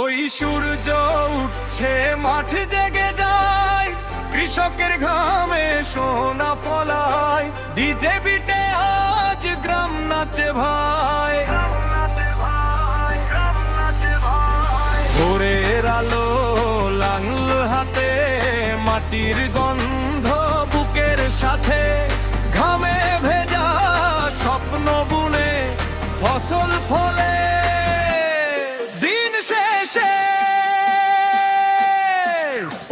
ওই সূর্য উঠছে, মাঠ জেগে যায়, কৃষকের ঘামে সোনা ফলায়, ডিজে বিটে আজ গ্রাম নাচে ভাই। ভোরের আলো লাঙল হাতে, মাটির গন্ধ বুকের সাথে, ঘামে ভেজা স্বপ্ন বুনে ফসল ফলে।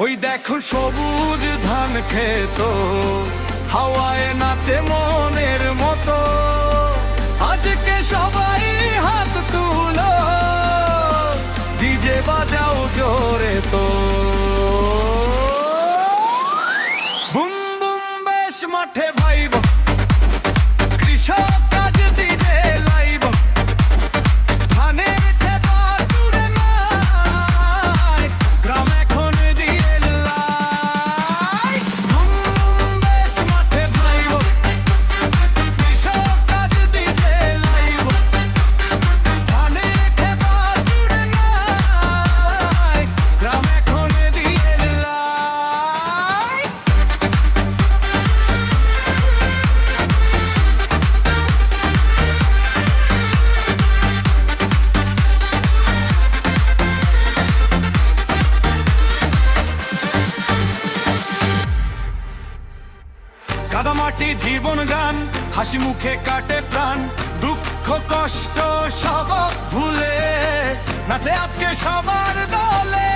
ওই দেখো সবুজ ধান ক্ষেত, হাওয়ায় নাচে মনের মতো। আজকে সবাই হাত তুলো, ডিজে বাজাও জোরে তো। বুম বুম বেশ মাঠে ভাইব, কৃষক কাজ ডিজে লাইব, ধানের খেতা জুড়ে নাই, গ্রাম এখন কাদামাটি জীবন গান, হাসি মুখে কাটে প্রাণ, দুঃখ কষ্ট সব ভুলে নাচে আজকে সবার দলে।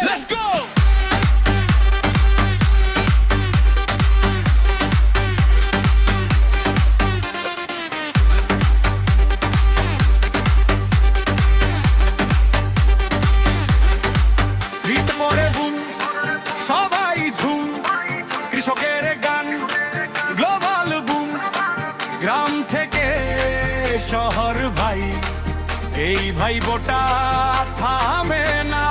Let's go! সবাই ঝুম, কৃষকের গান গ্লোবাল বুম, গ্রাম থেকে শহর ভাই, এই ভাই বোটা থামে না।